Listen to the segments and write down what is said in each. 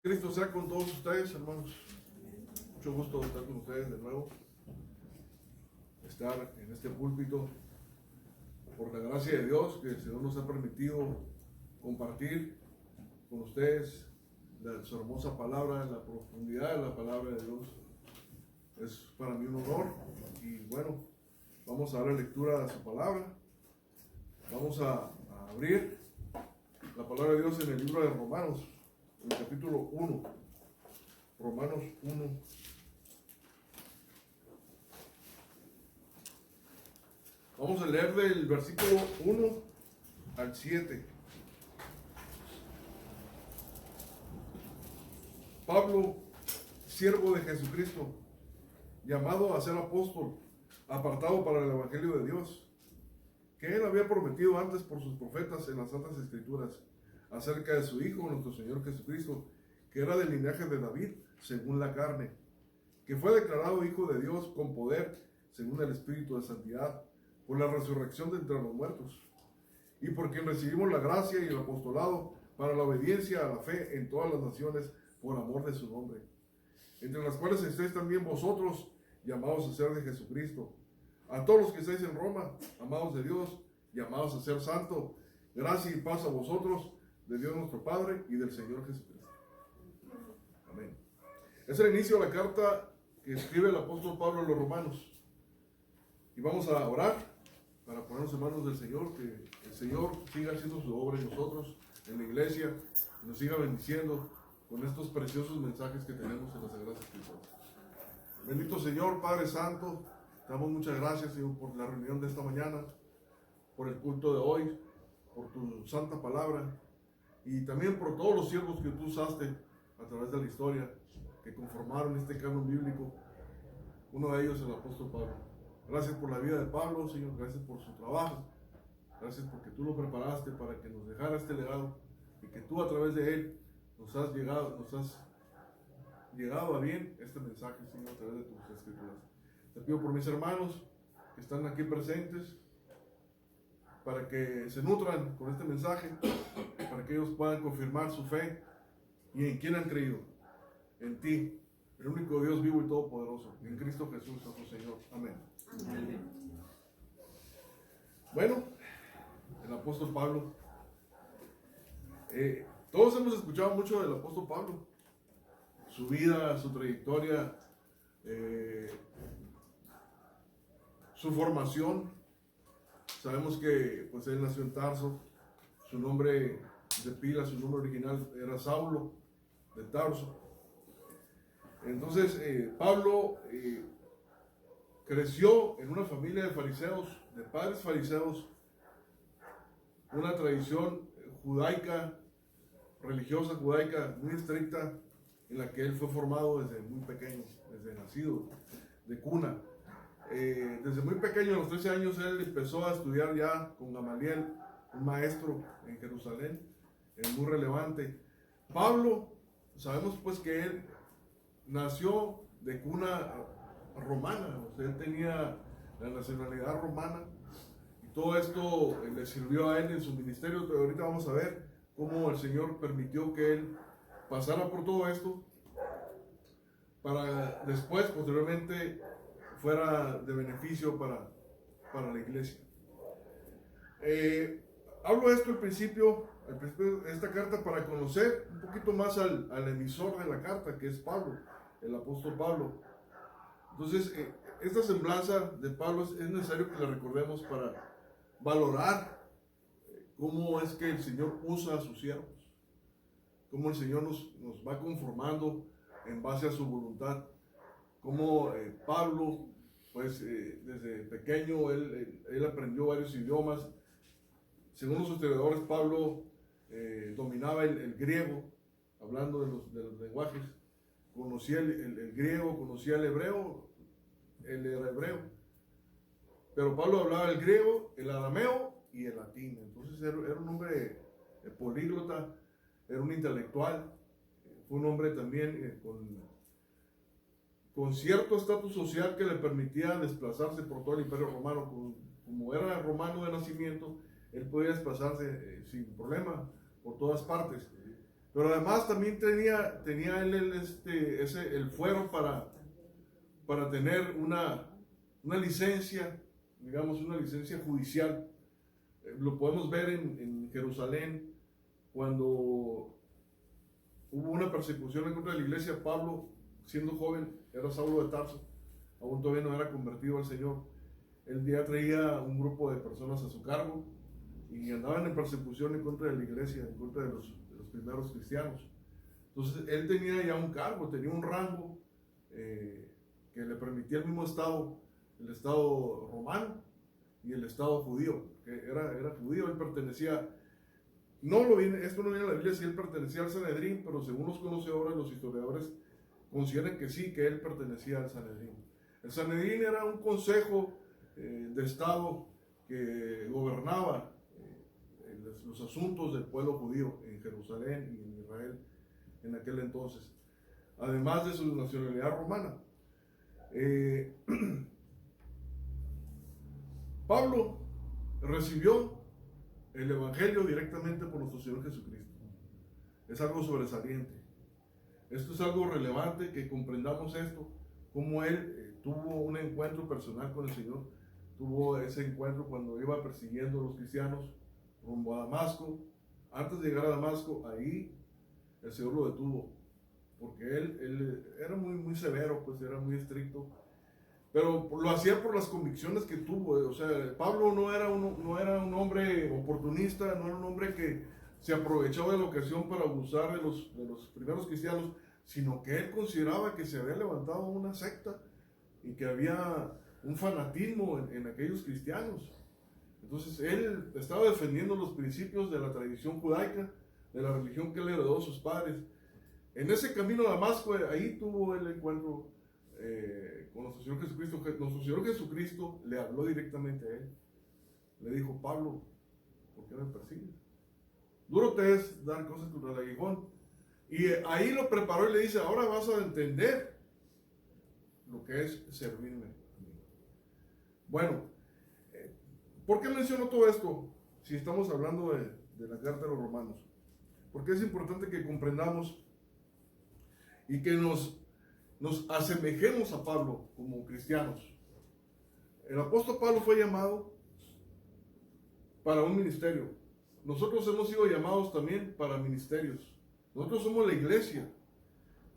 Cristo sea con todos ustedes, hermanos. Mucho gusto estar con ustedes de nuevo. Estar en este púlpito por la gracia de Dios que el Señor nos ha permitido compartir con ustedes su hermosa palabra, la profundidad de la palabra de Dios. Es para mí un honor y bueno, vamos a dar la lectura de su palabra. Vamos a abrir la palabra de Dios en el libro de Romanos, en el capítulo 1. Romanos 1. Vamos a leer del versículo 1 al 7. Pablo, siervo de Jesucristo, llamado a ser apóstol, apartado para el evangelio de Dios, que él había prometido antes por sus profetas en las Santas Escrituras, acerca de su Hijo, nuestro Señor Jesucristo, que era del linaje de David, según la carne, que fue declarado Hijo de Dios con poder, según el Espíritu de Santidad, por la resurrección de entre los muertos, y por quien recibimos la gracia y el apostolado para la obediencia a la fe en todas las naciones, por amor de su nombre, entre las cuales estéis también vosotros, llamados a ser de Jesucristo. A todos los que estáis en Roma, amados de Dios, llamados a ser santo, gracia y paz a vosotros, de Dios nuestro Padre y del Señor Jesucristo. Amén. Es el inicio de la carta que escribe el apóstol Pablo a los romanos. Y vamos a orar para ponernos en manos del Señor, que el Señor siga haciendo su obra en nosotros, en la iglesia, y nos siga bendiciendo con estos preciosos mensajes que tenemos en las Sagradas Escrituras. Bendito Señor, Padre Santo, te damos muchas gracias, Señor, por la reunión de esta mañana, por el culto de hoy, por tu santa palabra, y también por todos los siervos que tú usaste a través de la historia, que conformaron este canon bíblico, uno de ellos el apóstol Pablo. Gracias por la vida de Pablo, Señor, gracias por su trabajo, gracias porque tú lo preparaste para que nos dejara este legado, y que tú a través de él nos has llegado a bien este mensaje, Señor, a través de tus escrituras. Te pido por mis hermanos que están aquí presentes, para que se nutran con este mensaje, para que ellos puedan confirmar su fe y en quién han creído, en ti, el único Dios vivo y todopoderoso, en Cristo Jesús, nuestro Señor. Amén. Amén. Bueno, el apóstol Pablo. Todos hemos escuchado mucho del apóstol Pablo, su vida, su trayectoria, su formación. Sabemos que pues, él nació en Tarso, su nombre de pila, su nombre original era Saulo de Tarso. Entonces Pablo creció en una familia de fariseos, de padres fariseos, una tradición judaica, religiosa judaica muy estricta, en la que él fue formado desde muy pequeño, desde nacido, de cuna. Desde muy pequeño, a los 13 años, él empezó a estudiar ya con Gamaliel, un maestro en Jerusalén, muy relevante. Pablo, sabemos pues que él nació de cuna romana, o sea, él tenía la nacionalidad romana, y todo esto le sirvió a él en su ministerio. Pero ahorita vamos a ver cómo el Señor permitió que él pasara por todo esto, para después, posteriormente, fuera de beneficio para la iglesia. Hablo de esto al principio de esta carta, para conocer un poquito más al emisor de la carta, que es Pablo, el apóstol Pablo. Entonces, esta semblanza de Pablo es necesario que la recordemos para valorar cómo es que el Señor usa a sus siervos, cómo el Señor nos va conformando en base a su voluntad, cómo Pablo, pues desde pequeño él aprendió varios idiomas. Según los historiadores, Pablo dominaba el griego, hablando de los lenguajes, conocía el griego, conocía el hebreo, él era hebreo, pero Pablo hablaba el griego, el arameo y el latín. Entonces era un hombre políglota, era un intelectual, fue un hombre también con cierto estatus social que le permitía desplazarse por todo el Imperio Romano. Como era romano de nacimiento, él podía desplazarse sin problema por todas partes. Pero además también tenía él el fuero para tener una licencia, digamos una licencia judicial. Lo podemos ver en Jerusalén, cuando hubo una persecución en contra de la iglesia. Pablo, siendo joven, era Saulo de Tarso, aún todavía no era convertido al Señor. Él ya traía un grupo de personas a su cargo y andaban en persecución en contra de la iglesia, en contra de los primeros cristianos. Entonces él tenía ya un cargo, tenía un rango que le permitía el mismo Estado, el Estado romano y el Estado judío, que era judío. Él pertenecía, esto no viene en la Biblia si él pertenecía al Sanedrín, pero según los conocedores, los historiadores consideran que sí, que él pertenecía al Sanedrín. El Sanedrín era un consejo de Estado que gobernaba los asuntos del pueblo judío en Jerusalén y en Israel en aquel entonces, además de su nacionalidad romana. Pablo recibió el Evangelio directamente por nuestro Señor Jesucristo. Es algo sobresaliente. Esto es algo relevante, que comprendamos esto, como él tuvo un encuentro personal con el Señor. Tuvo ese encuentro cuando iba persiguiendo a los cristianos rumbo a Damasco. Antes de llegar a Damasco, ahí el Señor lo detuvo, porque él era muy severo, pues era muy estricto, pero lo hacía por las convicciones que tuvo. O sea, Pablo no era un hombre oportunista, no era un hombre que se aprovechó de la ocasión para abusar de los primeros cristianos, sino que él consideraba que se había levantado una secta y que había un fanatismo en aquellos cristianos. Entonces él estaba defendiendo los principios de la tradición judaica, de la religión que él heredó a sus padres. En ese camino a Damasco, ahí tuvo el encuentro con nuestro Señor Jesucristo. Nuestro Señor Jesucristo le habló directamente a él. Le dijo: Pablo, ¿por qué me persigues? Duro te es dar cosas contra el aguijón. Y ahí lo preparó y le dice: ahora vas a entender lo que es servirme a mí. Bueno, ¿por qué menciono todo esto si estamos hablando de la carta de los Romanos? Porque es importante que comprendamos y que nos asemejemos a Pablo como cristianos. El apóstol Pablo fue llamado para un ministerio. Nosotros hemos sido llamados también para ministerios. Nosotros somos la iglesia.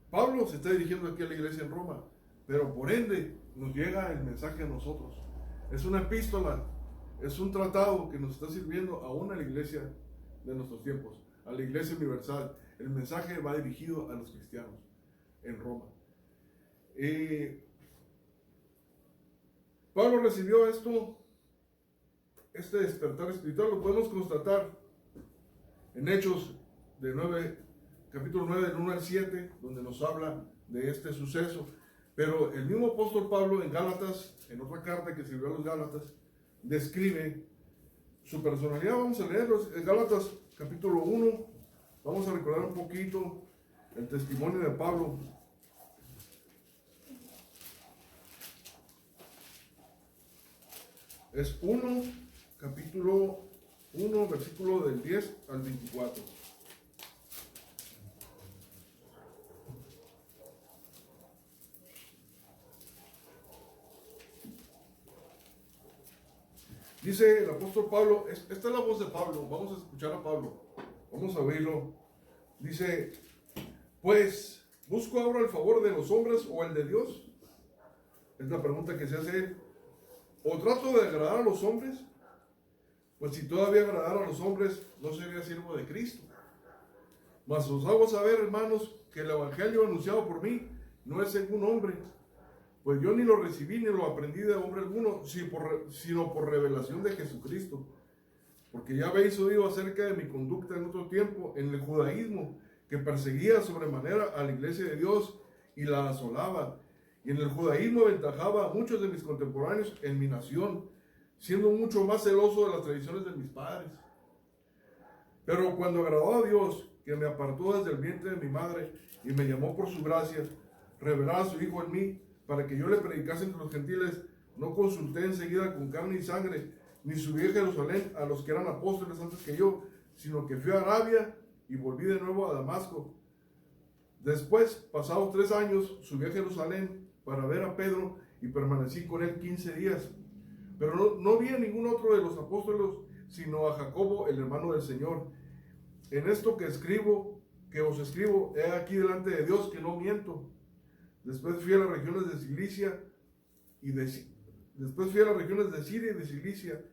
Pablo se está dirigiendo aquí a la iglesia en Roma, pero por ende nos llega el mensaje a nosotros. Es una epístola, es un tratado que nos está sirviendo aún a la iglesia de nuestros tiempos, a la iglesia universal. El mensaje va dirigido a los cristianos en Roma. Pablo recibió este despertar espiritual. Lo podemos constatar en Hechos capítulo 9, del 1 al 7, donde nos habla de este suceso. Pero el mismo apóstol Pablo en Gálatas, en otra carta que escribió a los Gálatas, describe su personalidad. Vamos a leerlos en Gálatas capítulo 1. Vamos a recordar un poquito el testimonio de Pablo. Es capítulo 1, versículo del 10 al 24. Dice el apóstol Pablo, esta es la voz de Pablo, vamos a escuchar a Pablo, vamos a oírlo. Dice: pues, ¿busco ahora el favor de los hombres o el de Dios? Es la pregunta que se hace él. ¿O trato de agradar a los hombres? Pues si todavía agradara a los hombres, no sería siervo de Cristo. Mas os hago saber, hermanos, que el evangelio anunciado por mí no es según hombre, pues yo ni lo recibí ni lo aprendí de hombre alguno, sino por revelación de Jesucristo. Porque ya habéis oído acerca de mi conducta en otro tiempo en el judaísmo, que perseguía sobremanera a la iglesia de Dios y la asolaba. Y en el judaísmo aventajaba a muchos de mis contemporáneos en mi nación, siendo mucho más celoso de las tradiciones de mis padres. Pero cuando agradó a Dios, que me apartó desde el vientre de mi madre y me llamó por su gracia, revelar a su Hijo en mí, para que yo le predicase entre los gentiles, no consulté enseguida con carne y sangre, ni subí a Jerusalén a los que eran apóstoles antes que yo, sino que fui a Arabia y volví de nuevo a Damasco. Después, pasados 3 años, subí a Jerusalén para ver a Pedro y permanecí con él 15 días. Pero no vi a ningún otro de los apóstoles, sino a Jacobo, el hermano del Señor. En esto que os escribo, he aquí delante de Dios que no miento. Después fui a las regiones de Cilicia después fui a las regiones de Siria y de Cilicia,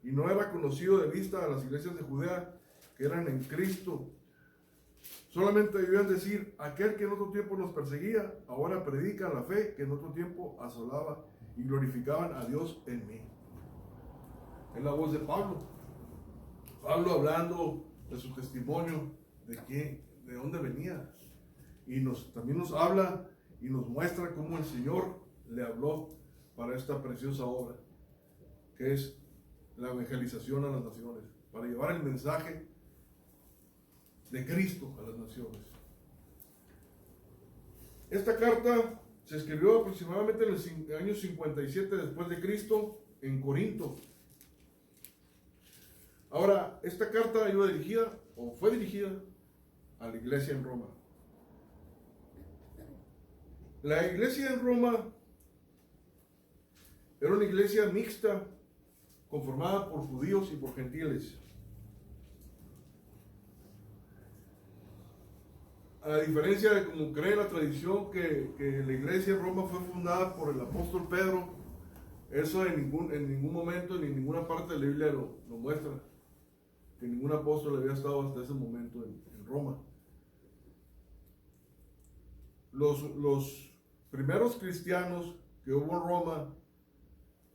y no era conocido de vista a las iglesias de Judea que eran en Cristo. Solamente debían decir: aquel que en otro tiempo nos perseguía, ahora predica la fe que en otro tiempo asolaba, y glorificaban a Dios en mí. Es la voz de Pablo. Pablo hablando de su testimonio, de dónde venía. Y también nos habla y nos muestra cómo el Señor le habló para esta preciosa obra, que es la evangelización a las naciones, para llevar el mensaje de Cristo a las naciones. Esta carta se escribió aproximadamente en el año 57 después de Cristo en Corinto. Ahora, esta carta iba dirigida, o fue dirigida, a la iglesia en Roma. La iglesia en Roma era una iglesia mixta, conformada por judíos y por gentiles. A diferencia de como cree la tradición que la iglesia en Roma fue fundada por el apóstol Pedro, eso en ningún momento ni en ninguna parte de la Biblia lo muestra, que ningún apóstol había estado hasta ese momento en Roma. Los primeros cristianos que hubo en Roma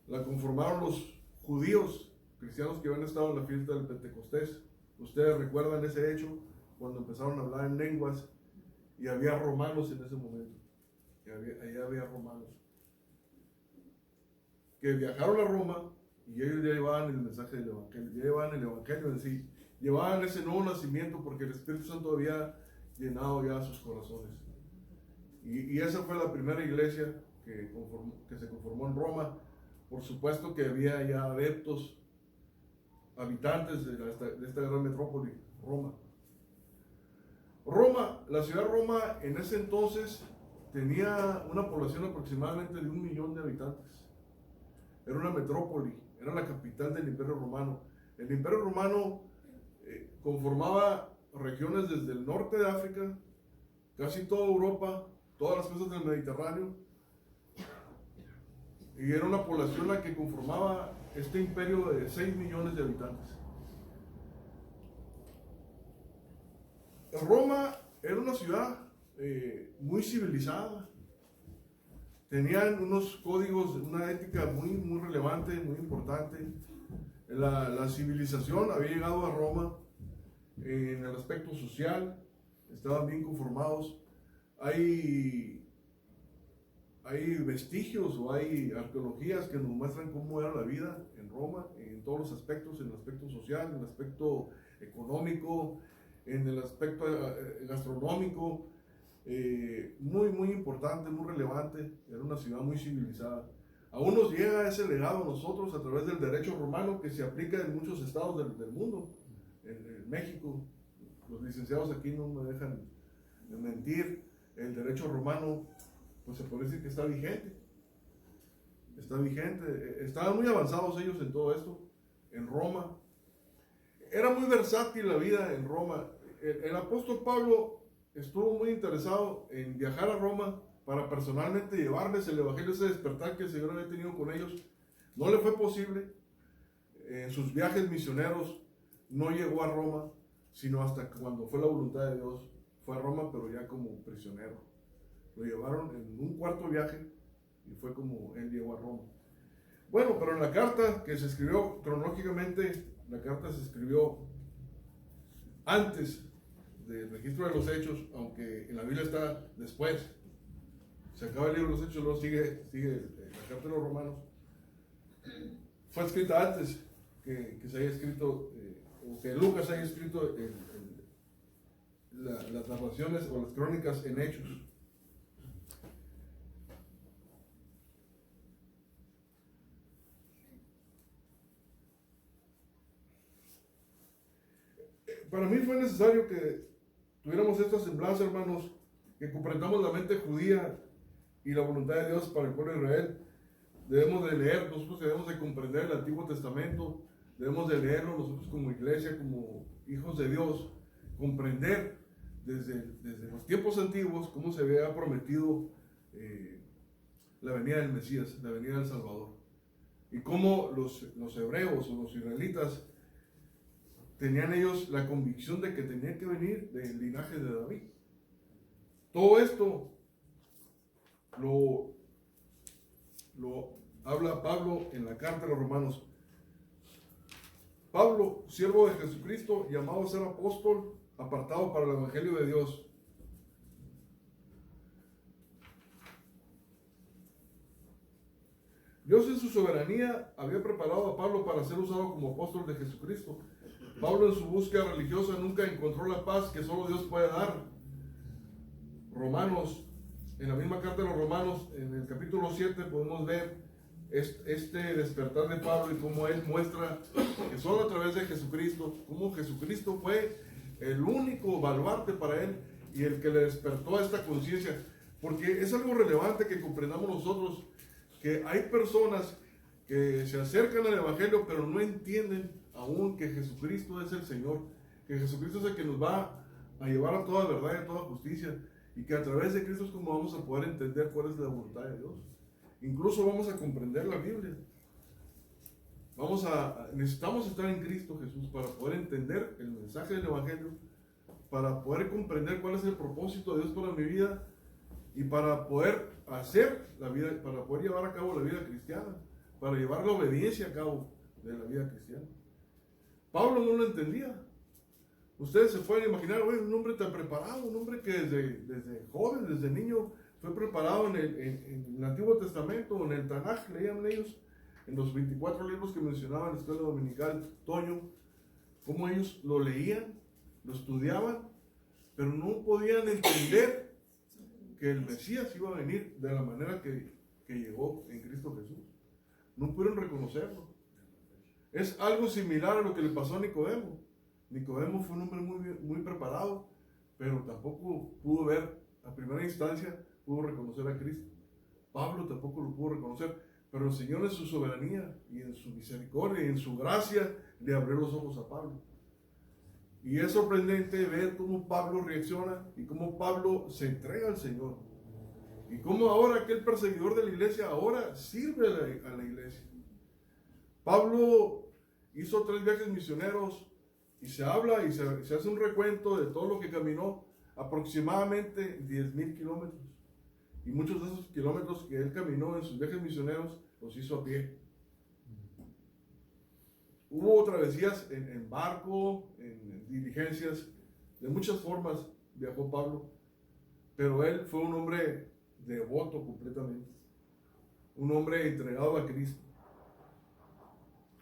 la conformaron los judíos, cristianos que habían estado en la fiesta del Pentecostés. Ustedes recuerdan ese hecho, cuando empezaron a hablar en lenguas, y había romanos en ese momento. Allá había romanos que viajaron a Roma, y ellos ya llevaban el mensaje del Evangelio, ya llevaban el Evangelio en sí, llevaban ese nuevo nacimiento, porque el Espíritu Santo había llenado ya sus corazones. Y esa fue la primera iglesia que se conformó en Roma. Por supuesto que había ya adeptos, habitantes de esta gran metrópoli, Roma. La ciudad de Roma en ese entonces tenía una población aproximadamente de 1 millón de habitantes. Era una metrópoli, era la capital del Imperio Romano. El Imperio Romano conformaba regiones desde el norte de África, casi toda Europa, todas las costas del Mediterráneo, y era una población la que conformaba este imperio de 6 millones de habitantes. Roma era una ciudad muy civilizada, tenían unos códigos, una ética muy relevante, muy importante. La civilización había llegado a Roma en el aspecto social, estaban bien conformados. Hay vestigios o hay arqueologías que nos muestran cómo era la vida en Roma, en todos los aspectos, en el aspecto social, en el aspecto económico, en el aspecto gastronómico, muy importante, muy relevante. Era una ciudad muy civilizada. Aún nos llega ese legado a nosotros a través del derecho romano que se aplica en muchos estados del mundo. En México, los licenciados aquí no me dejan de mentir, el derecho romano, pues se puede decir que está vigente. Estaban muy avanzados ellos en todo esto, en Roma. Era muy versátil la vida en Roma. El apóstol Pablo estuvo muy interesado en viajar a Roma para personalmente llevarles el evangelio, ese despertar que el Señor había tenido con ellos. No le fue posible. En sus viajes misioneros no llegó a Roma, sino hasta cuando fue la voluntad de Dios. Fue a Roma, pero ya como prisionero. Lo llevaron en un cuarto viaje y fue como él llegó a Roma. Bueno, pero en la carta que se escribió cronológicamente, la carta se escribió antes del registro de los hechos, aunque en la Biblia está después. Se acaba el libro de los hechos, luego sigue la carta de los romanos. Fue escrita antes que se haya escrito, o que Lucas haya escrito las narraciones o las crónicas en hechos. Para mí fue necesario que tuviéramos esta semblanza, hermanos, que comprendamos la mente judía y la voluntad de Dios para el pueblo de Israel. Debemos de leer, nosotros debemos de comprender el Antiguo Testamento, debemos de leerlo nosotros como iglesia, como hijos de Dios, comprender desde los tiempos antiguos cómo se había prometido la venida del Mesías, la venida del Salvador, y cómo los hebreos o los israelitas tenían ellos la convicción de que tenía que venir del linaje de David. Todo esto lo habla Pablo en la carta a los Romanos. Pablo, siervo de Jesucristo, llamado a ser apóstol, apartado para el Evangelio de Dios. Dios en su soberanía había preparado a Pablo para ser usado como apóstol de Jesucristo. Pablo en su búsqueda religiosa nunca encontró la paz que solo Dios puede dar. Romanos, en la misma carta de los Romanos, en el capítulo 7, podemos ver este despertar de Pablo y cómo él muestra que solo a través de Jesucristo, cómo Jesucristo fue el único baluarte para él y el que le despertó a esta conciencia. Porque es algo relevante que comprendamos nosotros, que hay personas que se acercan al Evangelio pero no entienden aún que Jesucristo es el Señor, que Jesucristo es el que nos va a llevar a toda verdad y a toda justicia, y que a través de Cristo es como vamos a poder entender cuál es la voluntad de Dios. Incluso vamos a comprender la Biblia. Necesitamos estar en Cristo Jesús para poder entender el mensaje del Evangelio, para poder comprender cuál es el propósito de Dios para mi vida y para poder hacer la vida, para poder llevar a cabo la vida cristiana, para llevar la obediencia a cabo de la vida cristiana. Pablo no lo entendía. Ustedes se pueden imaginar, un hombre tan preparado, un hombre que desde joven, desde niño, fue preparado en el Antiguo Testamento, en el Tanaj, leían ellos, en los 24 libros que mencionaba en la escuela dominical Toño, cómo ellos lo leían, lo estudiaban, pero no podían entender que el Mesías iba a venir de la manera que llegó en Cristo Jesús. No pudieron reconocerlo. Es algo similar a lo que le pasó a Nicodemo. Nicodemo fue un hombre muy preparado, pero tampoco pudo ver, a primera instancia, pudo reconocer a Cristo. Pablo tampoco lo pudo reconocer, pero el Señor en su soberanía y en su misericordia y en su gracia le abrió los ojos a Pablo. Y es sorprendente ver cómo Pablo reacciona y cómo Pablo se entrega al Señor. Y cómo ahora aquel perseguidor de la iglesia ahora sirve a la iglesia. Pablo hizo 3 viajes misioneros y se habla y se hace un recuento de todo lo que caminó, aproximadamente 10,000 kilómetros. Y muchos de esos kilómetros que él caminó en sus viajes misioneros los hizo a pie. Hubo travesías en barco, en diligencias, de muchas formas viajó Pablo, pero él fue un hombre devoto completamente, un hombre entregado a Cristo,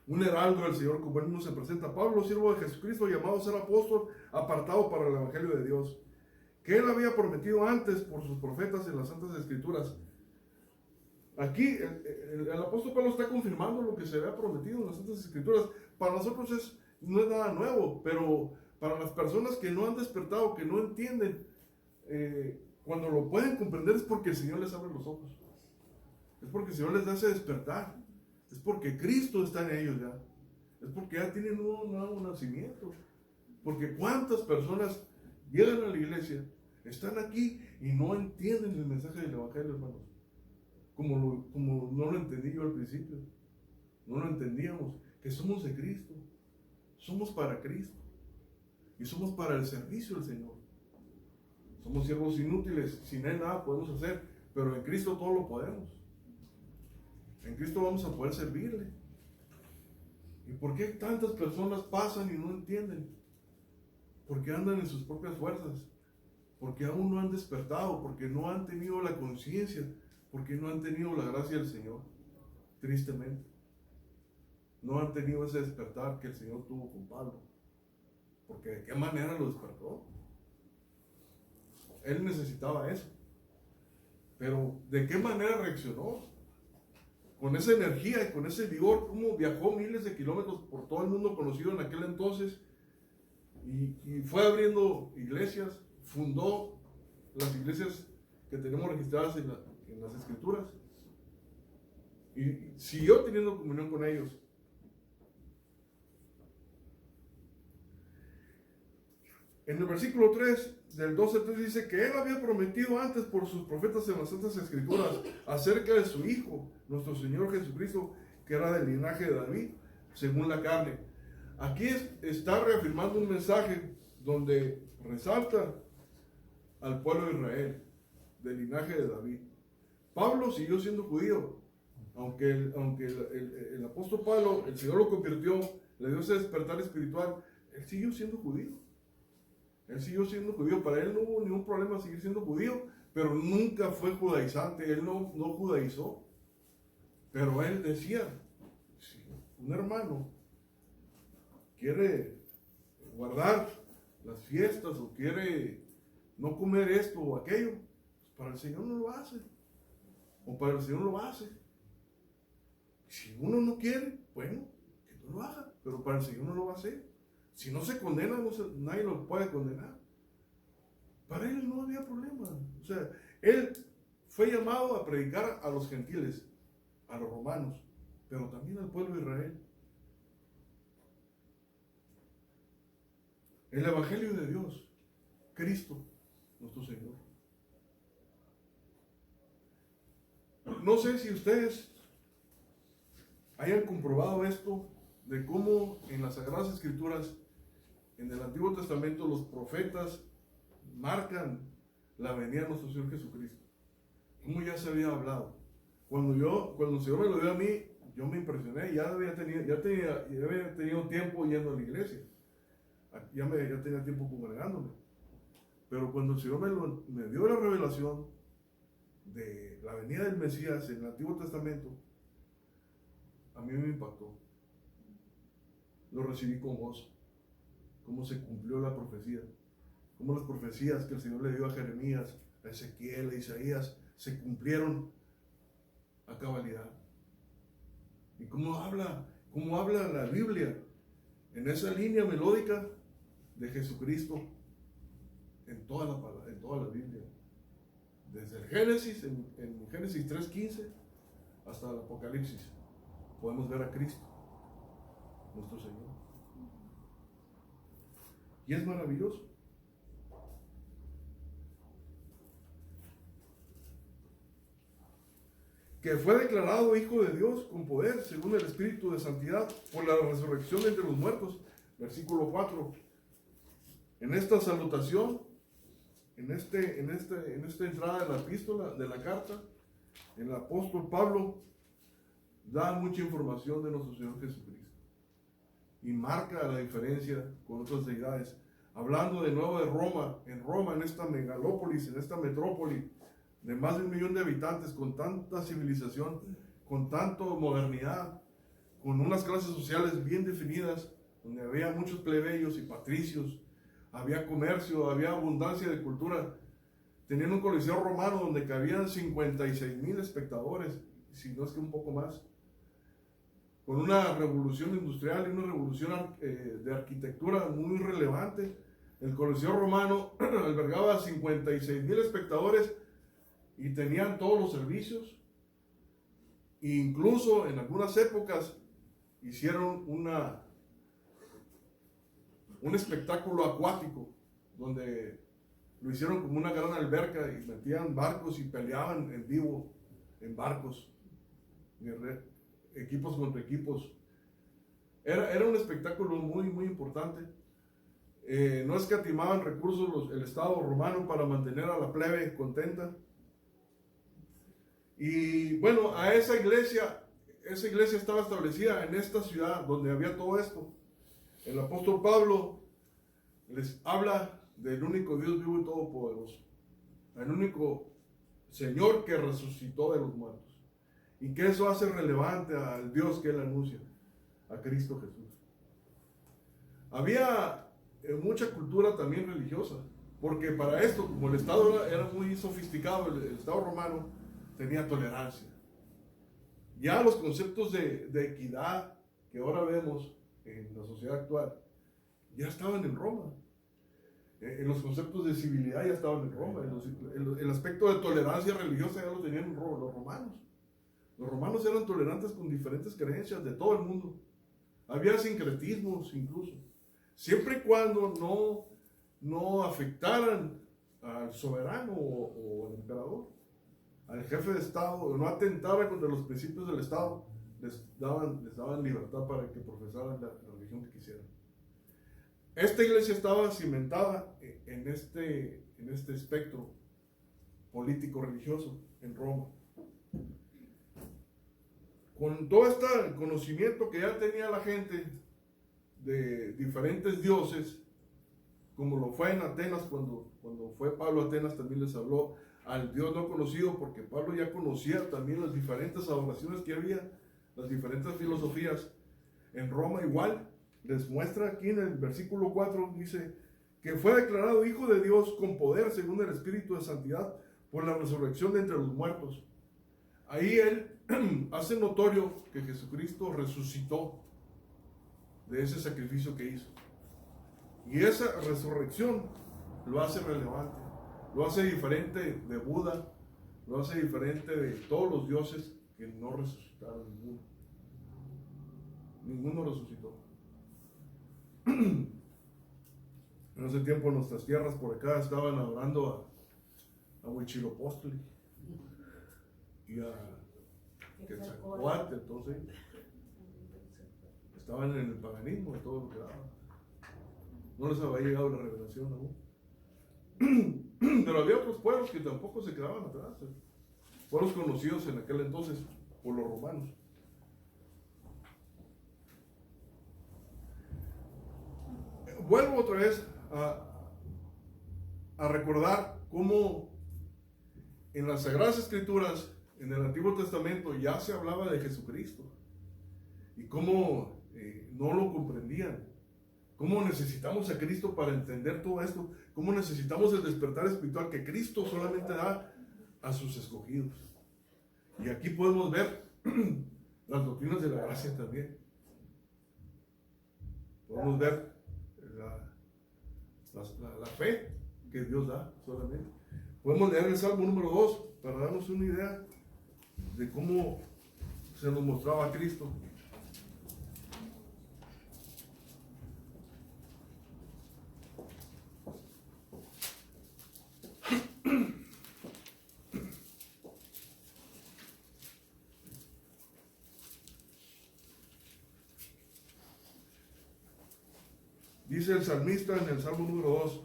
un heraldo del Señor, como él nos se presenta. Pablo, siervo de Jesucristo, llamado a ser apóstol, apartado para el Evangelio de Dios, que él había prometido antes por sus profetas en las Santas Escrituras. Aquí el apóstol Pablo está confirmando lo que se había prometido en las Santas Escrituras. Para nosotros no es nada nuevo, pero para las personas que no han despertado, que no entienden, cuando lo pueden comprender es porque el Señor les abre los ojos. Es porque el Señor les hace despertar. Es porque Cristo está en ellos ya. Es porque ya tienen un nuevo nacimiento. Porque cuántas personas llegan a la iglesia, están aquí y no entienden el mensaje del Evangelio, hermanos. Como no lo entendí yo al principio. No lo entendíamos. Que somos de Cristo. Somos para Cristo. Y somos para el servicio del Señor. Somos siervos inútiles. Sin Él nada podemos hacer. Pero en Cristo todo lo podemos. En Cristo vamos a poder servirle. ¿Y por qué tantas personas pasan y no entienden? Porque andan en sus propias fuerzas. Porque aún no han despertado. Porque no han tenido la conciencia. Porque no han tenido la gracia del Señor. Tristemente. No han tenido ese despertar que el Señor tuvo con Pablo. Porque de qué manera lo despertó. Él necesitaba eso. Pero ¿de qué manera reaccionó? Con esa energía y con ese vigor, cómo viajó miles de kilómetros por todo el mundo conocido en aquel entonces, y fue abriendo iglesias, fundó las iglesias que tenemos registradas en las escrituras, y siguió teniendo comunión con ellos. En el versículo 3 del 12:3 dice que él había prometido antes por sus profetas en las Santas Escrituras acerca de su Hijo, nuestro Señor Jesucristo, que era del linaje de David, según la carne. Aquí está reafirmando un mensaje donde resalta al pueblo de Israel, del linaje de David. Pablo siguió siendo judío, aunque el apóstol Pablo, el Señor lo convirtió, le dio ese despertar espiritual, él siguió siendo judío. Él siguió siendo judío, para él no hubo ningún problema seguir siendo judío, pero nunca fue judaizante, él no judaizó. Pero él decía, si un hermano quiere guardar las fiestas o quiere no comer esto o aquello, pues para el Señor no lo hace, o para el Señor lo hace. Si uno no quiere, bueno, que no lo haga, pero para el Señor no lo va a hacer. Si no se condena, nadie lo puede condenar. Para él no había problema. O sea, él fue llamado a predicar a los gentiles, a los romanos, pero también al pueblo de Israel. El Evangelio de Dios, Cristo, nuestro Señor. No sé si ustedes hayan comprobado esto, de cómo en las Sagradas Escrituras, en el Antiguo Testamento, los profetas marcan la venida de nuestro Señor Jesucristo. Como ya se había hablado. Cuando el Señor me lo dio a mí, yo me impresioné. Ya había tenido tiempo yendo a la iglesia. Ya tenía tiempo congregándome. Pero cuando el Señor me dio la revelación de la venida del Mesías en el Antiguo Testamento, a mí me impactó. Lo recibí con gozo. Cómo se cumplió la profecía. Cómo las profecías que el Señor le dio a Jeremías, a Ezequiel, a Isaías, se cumplieron a cabalidad. Y cómo habla la Biblia en esa línea melódica de Jesucristo en toda la Biblia. Desde el Génesis, en Génesis 3:15, hasta el Apocalipsis, podemos ver a Cristo, nuestro Señor. Y es maravilloso. Que fue declarado Hijo de Dios con poder, según el Espíritu de Santidad, por la resurrección de entre los muertos. Versículo 4. En esta salutación, en esta entrada de la epístola, de la carta, el apóstol Pablo da mucha información de nuestro Señor Jesucristo. Y marca la diferencia con otras deidades. Hablando de nuevo de Roma, en esta megalópolis, en esta metrópoli, de más de 1 millón de habitantes, con tanta civilización, con tanta modernidad, con unas clases sociales bien definidas, donde había muchos plebeyos y patricios, había comercio, había abundancia de cultura. Tenían un coliseo romano donde cabían 56,000 espectadores, si no es que un poco más, con una revolución industrial y una revolución de arquitectura muy relevante. El coliseo romano albergaba 56,000 espectadores y tenían todos los servicios. Incluso en algunas épocas hicieron un espectáculo acuático, donde lo hicieron como una gran alberca y metían barcos y peleaban en vivo en barcos, equipos contra equipos. Era un espectáculo muy, muy importante. No escatimaban recursos el Estado romano para mantener a la plebe contenta. Y bueno, a esa iglesia estaba establecida en esta ciudad donde había todo esto. El apóstol Pablo les habla del único Dios vivo y todopoderoso, el único Señor que resucitó de los muertos, y que eso hace relevante al Dios que él anuncia, a Cristo Jesús. Había mucha cultura también religiosa, porque para esto, como el Estado era muy sofisticado, el Estado romano tenía tolerancia. Ya los conceptos de equidad que ahora vemos en la sociedad actual ya estaban en Roma. En los conceptos de civilidad ya estaban en Roma. El aspecto de tolerancia religiosa ya lo tenían en Roma, los romanos. Los romanos eran tolerantes con diferentes creencias de todo el mundo. Había sincretismos incluso. Siempre y cuando no afectaran al soberano o al emperador, al jefe de Estado, o no atentara contra los principios del Estado, les daban libertad para que profesaran la religión que quisieran. Esta iglesia estaba cimentada en este espectro político-religioso en Roma. Con todo este conocimiento que ya tenía la gente de diferentes dioses, como lo fue en Atenas, cuando fue Pablo a Atenas también les habló al Dios no conocido, porque Pablo ya conocía también las diferentes adoraciones que había, las diferentes filosofías. En Roma igual, les muestra aquí en el versículo 4, dice que fue declarado Hijo de Dios con poder según el Espíritu de Santidad por la resurrección de entre los muertos. Ahí él hace notorio que Jesucristo resucitó de ese sacrificio que hizo. Y esa resurrección lo hace relevante, lo hace diferente de Buda, lo hace diferente de todos los dioses que no resucitaron ninguno. Ninguno resucitó. En ese tiempo nuestras tierras por acá estaban adorando a Huitzilopochtli y a Quetzalcóatl, entonces estaban en el paganismo de todo lo que daban. No les había llegado la revelación aún. Pero había otros pueblos que tampoco se quedaban atrás. Pueblos conocidos en aquel entonces por los romanos. Vuelvo otra vez a recordar cómo en las Sagradas Escrituras, en el Antiguo Testamento, ya se hablaba de Jesucristo y cómo no lo comprendían. Cómo necesitamos a Cristo para entender todo esto. Cómo necesitamos el despertar espiritual que Cristo solamente da a sus escogidos. Y aquí podemos ver las doctrinas de la gracia también. Podemos ver la fe que Dios da solamente. Podemos leer el Salmo número 2 para darnos una idea de cómo se nos mostraba a Cristo. Dice el salmista en el Salmo número 2: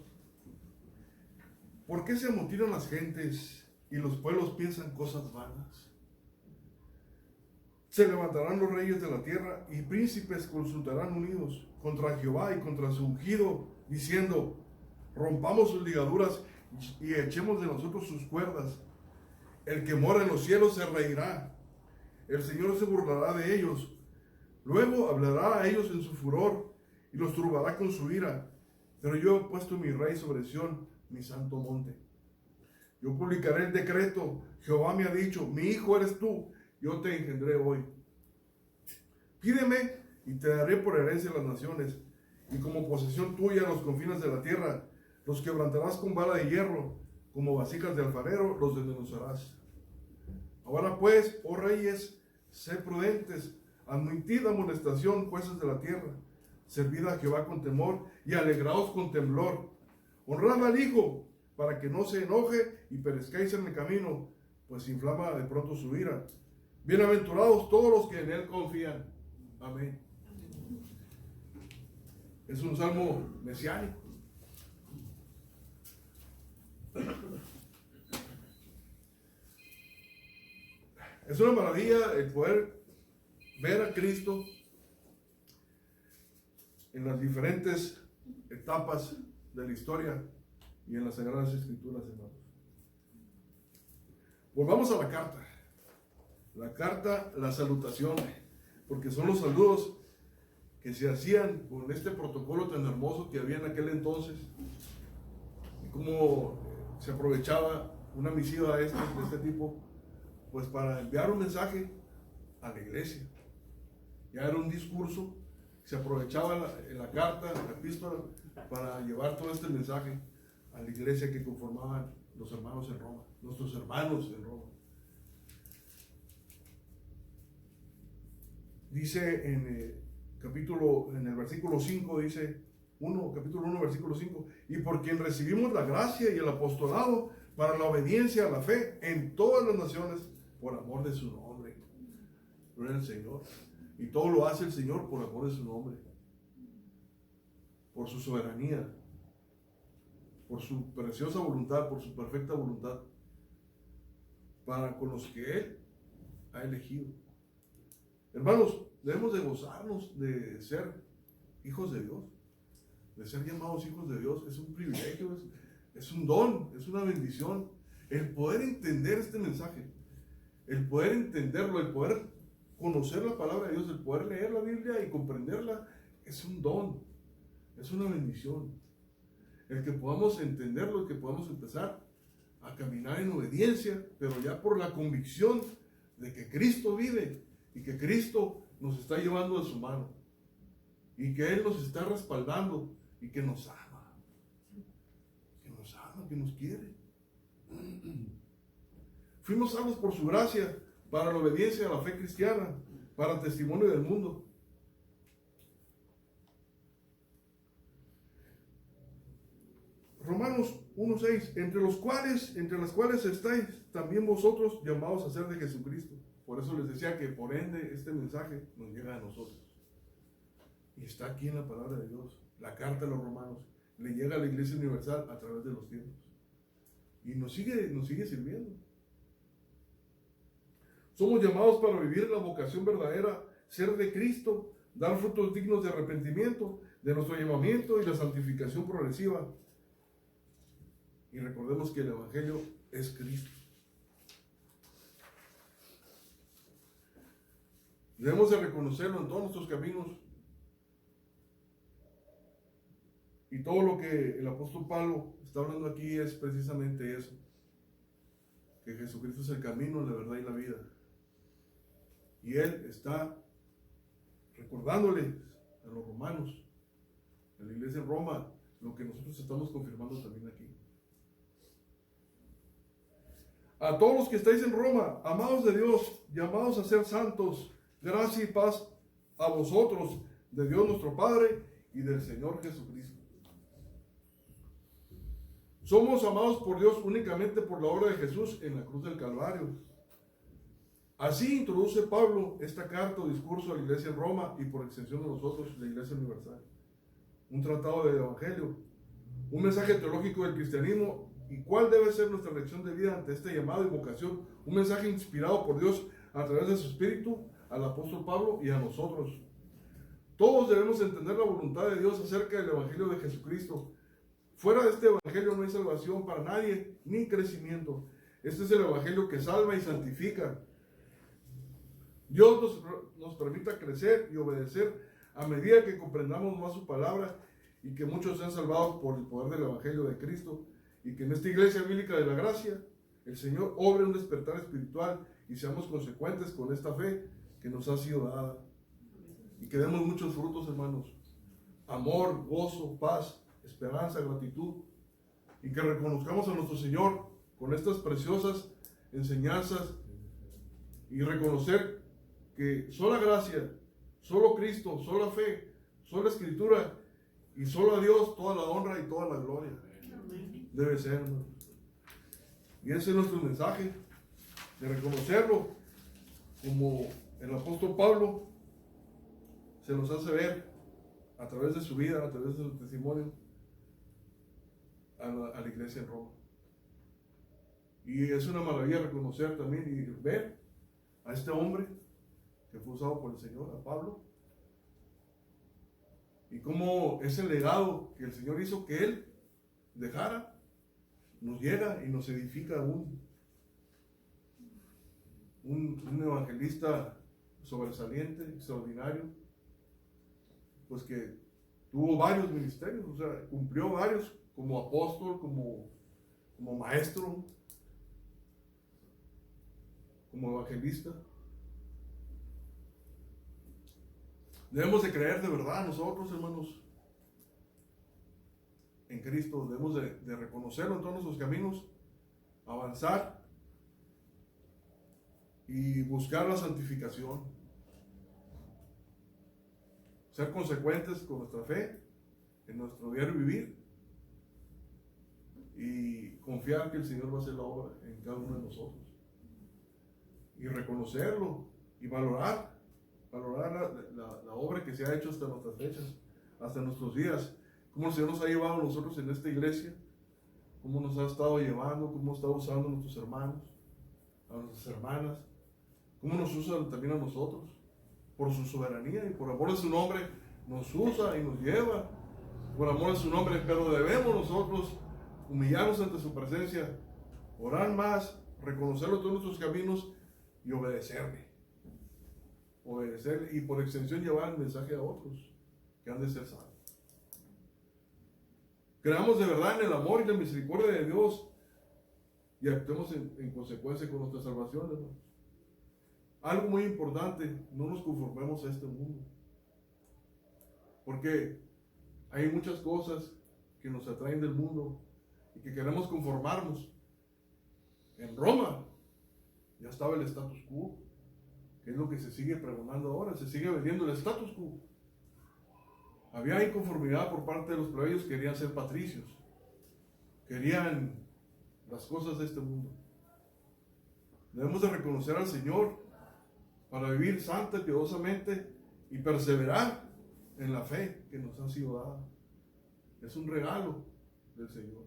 ¿por qué se amotinan las gentes y los pueblos piensan cosas vanas? Se levantarán los reyes de la tierra y príncipes consultarán unidos contra Jehová y contra su ungido, diciendo: rompamos sus ligaduras y echemos de nosotros sus cuerdas. El que mora en los cielos se reirá, el Señor se burlará de ellos, luego hablará a ellos en su furor y los turbará con su ira. Pero yo he puesto mi rey sobre Sión, mi santo monte. Yo publicaré el decreto. Jehová me ha dicho: mi hijo eres tú, yo te engendré hoy. Pídeme y te daré por herencia las naciones, y como posesión tuya los confines de la tierra. Los quebrantarás con vara de hierro, como vasijas de alfarero los desmenuzarás. Ahora pues, oh reyes, sed prudentes, admitid amonestación, jueces de la tierra. Servid a Jehová con temor y alegraos con temblor. Honrad al Hijo, para que no se enoje y perezcáis en el camino, pues inflama de pronto su ira. Bienaventurados todos los que en él confían. Amén. Es un salmo mesiánico. Es una maravilla el poder ver a Cristo en las diferentes etapas de la historia y en las Sagradas Escrituras, hermanos. Volvamos a la carta, la salutación, porque son los saludos que se hacían con este protocolo tan hermoso que había en aquel entonces, y cómo se aprovechaba una misiva de este tipo, pues para enviar un mensaje a la iglesia. Ya era un discurso se aprovechaba la carta, la epístola, para llevar todo este mensaje a la iglesia que conformaban los hermanos en Roma, nuestros hermanos en Roma. Dice en el versículo 5, dice capítulo 1, versículo 5, y por quien recibimos la gracia y el apostolado para la obediencia a la fe en todas las naciones, por amor de su nombre. Gloria al Señor. Y todo lo hace el Señor por amor de su nombre, por su soberanía, por su preciosa voluntad, por su perfecta voluntad, para con los que Él ha elegido. Hermanos, debemos de gozarnos de ser hijos de Dios, de ser llamados hijos de Dios. Es un privilegio, es un don, es una bendición. El poder entender este mensaje, el poder entenderlo, el poder conocer la palabra de Dios, el poder leer la Biblia y comprenderla, es un don, es una bendición. El que podamos entenderlo, el que podamos empezar a caminar en obediencia, pero ya por la convicción de que Cristo vive y que Cristo nos está llevando de su mano y que Él nos está respaldando y que nos ama, que nos quiere. Fuimos salvos por su gracia para la obediencia a la fe cristiana, para el testimonio del mundo. Romanos 1:6, entre las cuales estáis también vosotros llamados a ser de Jesucristo. Por eso les decía que por ende este mensaje nos llega a nosotros. Y está aquí en la palabra de Dios. La carta de los romanos le llega a la Iglesia Universal a través de los tiempos. Y nos sigue sirviendo. Somos llamados para vivir la vocación verdadera, ser de Cristo, dar frutos dignos de arrepentimiento, de nuestro llamamiento y la santificación progresiva. Y recordemos que el Evangelio es Cristo. Debemos de reconocerlo en todos nuestros caminos. Y todo lo que el apóstol Pablo está hablando aquí es precisamente eso. Que Jesucristo es el camino, la verdad y la vida. Y Él está recordándole a los romanos, a la iglesia en Roma, lo que nosotros estamos confirmando también aquí. A todos los que estáis en Roma, amados de Dios, llamados a ser santos, gracia y paz a vosotros, de Dios nuestro Padre y del Señor Jesucristo. Somos amados por Dios únicamente por la obra de Jesús en la cruz del Calvario. Así introduce Pablo esta carta o discurso a la iglesia en Roma y por extensión de nosotros, la iglesia universal. Un tratado del Evangelio, un mensaje teológico del cristianismo y cuál debe ser nuestra lección de vida ante este llamado y vocación. Un mensaje inspirado por Dios a través de su Espíritu al apóstol Pablo y a nosotros. Todos debemos entender la voluntad de Dios acerca del Evangelio de Jesucristo. Fuera de este Evangelio no hay salvación para nadie, ni crecimiento. Este es el Evangelio que salva y santifica. Dios nos permita crecer y obedecer a medida que comprendamos más su palabra y que muchos sean salvados por el poder del Evangelio de Cristo y que en esta iglesia bíblica de la gracia el Señor obre un despertar espiritual y seamos consecuentes con esta fe que nos ha sido dada y que demos muchos frutos, hermanos: amor, gozo, paz, esperanza, gratitud, y que reconozcamos a nuestro Señor con estas preciosas enseñanzas y reconocer que sola gracia, solo Cristo, sola fe, sola Escritura y solo a Dios toda la honra y toda la gloria. Debe ser, hermano. Y ese es nuestro mensaje, de reconocerlo como el apóstol Pablo se nos hace ver a través de su vida, a través de su testimonio a la iglesia en Roma. Y es una maravilla reconocer también y ver a este hombre que fue usado por el Señor, a Pablo, y cómo ese legado que el Señor hizo que él dejara nos llega y nos edifica un evangelista sobresaliente, extraordinario, pues que tuvo varios ministerios, o sea, cumplió varios como apóstol, como maestro, como evangelista. Debemos de creer de verdad nosotros, hermanos, en Cristo. Debemos de reconocerlo en todos nuestros caminos, avanzar y buscar la santificación. Ser consecuentes con nuestra fe en nuestro diario vivir y confiar que el Señor va a hacer la obra en cada uno de nosotros. Y reconocerlo y valorar la obra que se ha hecho hasta nuestras fechas, hasta nuestros días. Cómo el Señor nos ha llevado a nosotros en esta iglesia, cómo nos ha estado llevando, cómo está usando a nuestros hermanos, a nuestras hermanas, cómo nos usa también a nosotros, por su soberanía y por amor de su nombre, nos usa y nos lleva, por amor de su nombre, pero debemos nosotros humillarnos ante su presencia, orar más, reconocerlo en todos nuestros caminos y obedecerle. Obedecerle y por extensión llevar el mensaje a otros que han de ser salvos. Creamos de verdad en el amor y la misericordia de Dios y actuemos en consecuencia con nuestra salvación, hermanos. Algo muy importante, no nos conformemos a este mundo. Porque hay muchas cosas que nos atraen del mundo y que queremos conformarnos. En Roma ya estaba el status quo, que es lo que se sigue pregonando ahora, se sigue vendiendo el status quo. Había inconformidad por parte de los plebeyos, querían ser patricios, querían las cosas de este mundo. Debemos de reconocer al Señor para vivir santa y piadosamente y perseverar en la fe que nos ha sido dada. Es un regalo del Señor.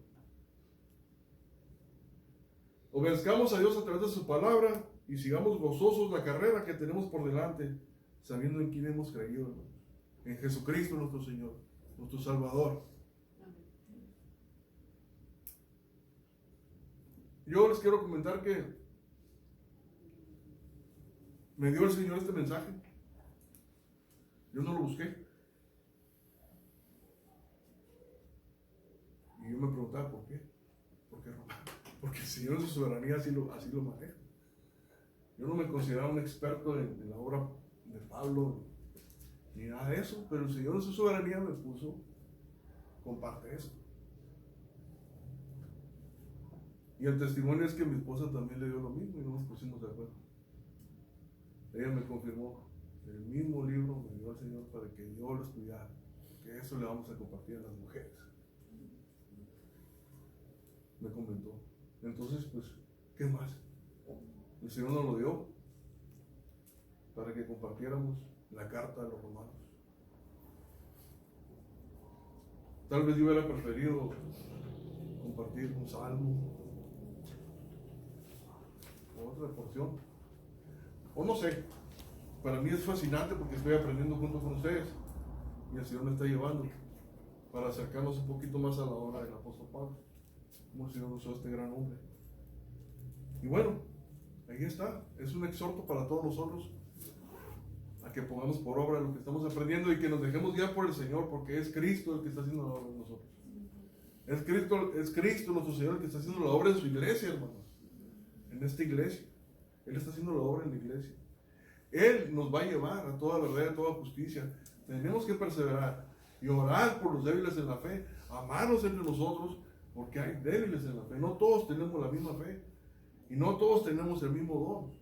Obedezcamos a Dios a través de su palabra y sigamos gozosos la carrera que tenemos por delante, sabiendo en quién hemos creído, hermanos. En Jesucristo nuestro Señor, nuestro Salvador. Yo les quiero comentar que me dio el Señor este mensaje. Yo no lo busqué. Y yo me preguntaba, ¿por qué? ¿Por qué Roma? Porque el Señor en su soberanía así lo maneja. Yo no me consideraba un experto en la obra de Pablo, ni nada de eso, pero el Señor en su soberanía me puso, comparte eso. Y el testimonio es que mi esposa también le dio lo mismo y no nos pusimos de acuerdo. Ella me confirmó, el mismo libro me dio el Señor para que yo lo estudiara, que eso le vamos a compartir a las mujeres. Me comentó. Entonces, pues, ¿qué más? El Señor nos lo dio para que compartiéramos la carta de los romanos. Tal vez yo hubiera preferido compartir un salmo o otra porción, o no sé. Para mí es fascinante porque estoy aprendiendo junto con ustedes y el Señor me está llevando para acercarnos un poquito más a la obra del apóstol Pablo, como el Señor usó a este gran hombre. Y bueno, ahí está, es un exhorto para todos nosotros a que pongamos por obra lo que estamos aprendiendo y que nos dejemos guiar por el Señor, porque es Cristo el que está haciendo la obra en nosotros. Es Cristo nuestro Señor el que está haciendo la obra en su iglesia, hermanos, en esta iglesia. Él está haciendo la obra en la iglesia. Él nos va a llevar a toda verdad y a toda justicia. Tenemos que perseverar y orar por los débiles en la fe, amarnos entre nosotros, porque hay débiles en la fe. No todos tenemos la misma fe y no todos tenemos el mismo don.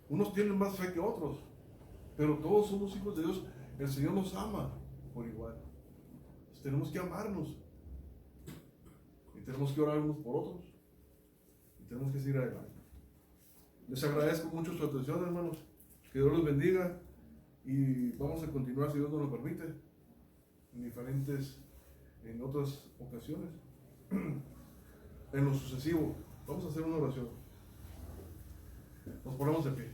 Unos tienen más fe que otros, pero todos somos hijos de Dios. El Señor nos ama por igual. Entonces, tenemos que amarnos y tenemos que orar unos por otros y tenemos que seguir adelante. Les agradezco mucho su atención, hermanos. Que Dios los bendiga y vamos a continuar, si Dios nos lo permite, en otras ocasiones. En lo sucesivo, vamos a hacer una oración. Nos ponemos de pie.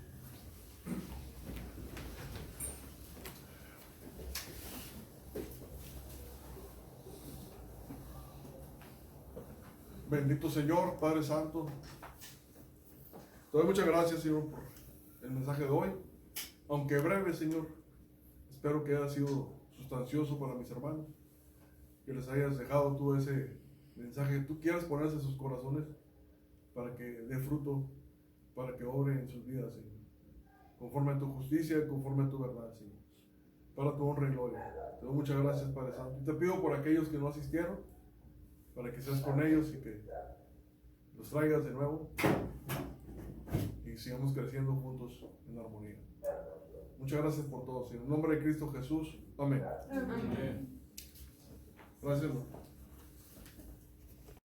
Bendito Señor, Padre Santo, te doy muchas gracias, Señor, por el mensaje de hoy. Aunque breve, Señor, espero que haya sido sustancioso para mis hermanos, que les hayas dejado tú ese mensaje que tú quieras ponerse en sus corazones para que dé fruto, para que obre en sus vidas, Señor, conforme a tu justicia, conforme a tu verdad, Señor. para tu honra y gloria. Te doy muchas gracias, Padre Santo. Y te pido por aquellos que no asistieron, para que seas con ellos y que los traigas de nuevo y sigamos creciendo juntos en armonía. Muchas gracias por todo, Señor. En el nombre de Cristo Jesús. Amén. Amén. Gracias, ¿no?